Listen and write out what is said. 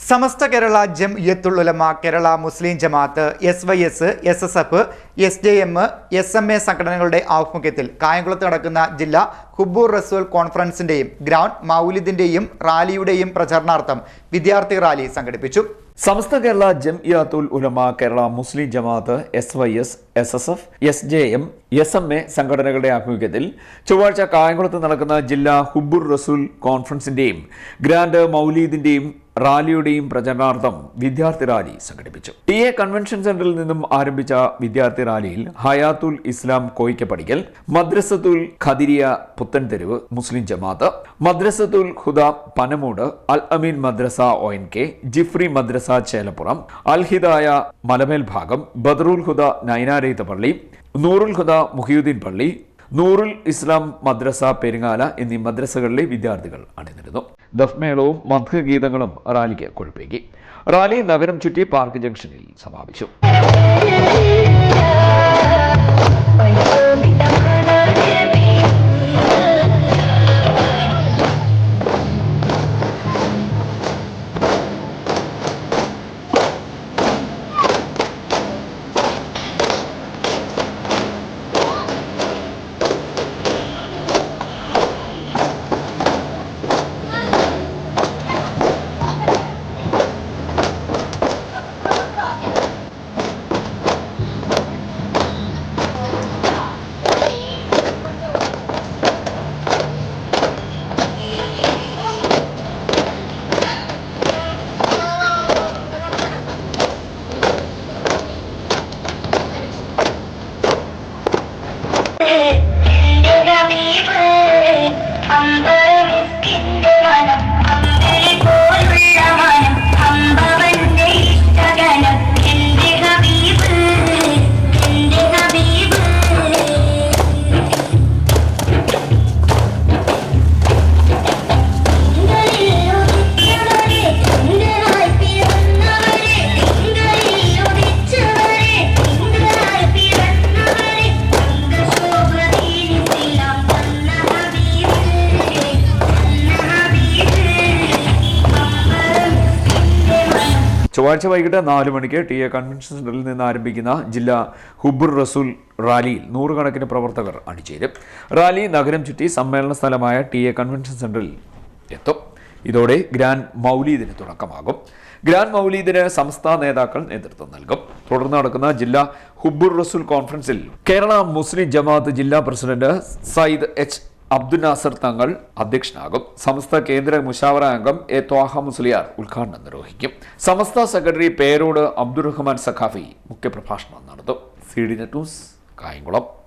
സമസ്ത കേരള ജംഇയ്യത്തുൽ ഉലമ, കേരള മുസ്ലിം ജമാഅത്ത്, SYS, SSF, SJM, SMA സംഘടനകളുടെ ആഭിമുഖ്യത്തിൽ കായംകുളത്ത് നടക്കുന്ന ജില്ലാ ഹുബ്ബുർ റസൂൽ കോൺഫറൻസിന്റെയും ഗ്രാൻഡ് മൗലിദിന്റെയും റാലിയുടെയും പ്രചരണാർത്ഥം വിദ്യാർത്ഥി റാലി സംഘടിപ്പിച്ചു. സമസ്ത കേരള ജംഇയ്യത്തുൽ ഉലമ, കേരള മുസ്ലിം ജമാഅത്ത്, SYS, SSF, SJM, SMA സംഘടനകളുടെ ആഭിമുഖ്യത്തിൽ ചൊവ്വാഴ്ച കായംകുളത്ത് നടക്കുന്ന ജില്ലാ ഹുബ്ബുർ റസൂൽ കോൺഫറൻസിന്റെയും ഗ്രാൻഡ് മൗലീദിന്റെയും റാലിയുടെയും പ്രചരണാർത്ഥം വിദ്യാർത്ഥി റാലി സംഘടിപ്പിച്ചു. TA കൺവെൻഷൻ സെന്ററിൽ നിന്നും ആരംഭിച്ച വിദ്യാർത്ഥി റാലിയിൽ ഹയാത്തുൽ ഇസ്ലാം കോയിക്കപ്പടിക്കൽ, മദ്രസത്തുൽ ഖദിരിയ പുത്തൻതെരുവ് മുസ്ലിം ജമാഅത്ത്, മദ്രസത്തുൽ ഹുദ പനമൂട്, അൽ അമീൻ മദ്രസ ONK, ജിഫ്രി മദ്രസ ചേലപ്പുറം, അൽ ഹിദായ മലമേൽ ഭാഗം, ബദറുൽ ഹുദ നൈനാരേത്ത് പള്ളി, നൂറുൽ ഹുദ മുഹിയുദ്ദീൻ പള്ളി, നൂറുൽ ഇസ്ലാം മദ്രസ പെരിങ്ങാല എന്നീ മദ്രസകളിലെ വിദ്യാർത്ഥികൾ അണിനിരുന്നു. ദഫ്മേളവും മദ്ഹഗീതങ്ങളും റാലിക്ക് കൊഴുപ്പേകി. റാലി നഗരം ചുറ്റി പാർക്ക് ജംഗ്ഷനിൽ സമാപിച്ചു. ചൊവ്വാഴ്ച വൈകിട്ട് 4 മണിക്ക് TA കൺവെൻഷൻ സെന്ററിൽ നിന്ന് ആരംഭിക്കുന്ന ജില്ലാ ഹുബ്ബുർ റസൂൽ റാലിയിൽ നൂറുകണക്കിന് പ്രവർത്തകർ അണിചേരും. റാലി നഗരം ചുറ്റി സമ്മേളന സ്ഥലമായ TA കൺവെൻഷൻ സെന്ററിൽ എത്തും. ഇതോടെ ഗ്രാൻഡ് മൗലീദിന് തുടക്കമാകും. ഗ്രാൻഡ് മൗലീദിന് സംസ്ഥാന നേതാക്കൾ നേതൃത്വം നൽകും. തുടർന്ന് നടക്കുന്ന ജില്ലാ ഹുബ്ബുർ റസൂൽ കോൺഫറൻസിൽ കേരള മുസ്ലിം ജമാഅത്ത് ജില്ലാ പ്രസിഡന്റ് സയ്യിദ് H. അബ്ദുൽ നാസർ തങ്ങൾ അധ്യക്ഷനാകും. സമസ്ത കേന്ദ്ര മുശാവറ അംഗം A. ത്വാഹ മുസ്ലിയാർ ഉദ്ഘാടനം നിർവഹിക്കും. സമസ്ത സെക്രട്ടറി പേരോട് അബ്ദുറഹ്മാൻ സഖാഫി മുഖ്യപ്രഭാഷണം നടത്തും. CDNet news, Kayamkulam.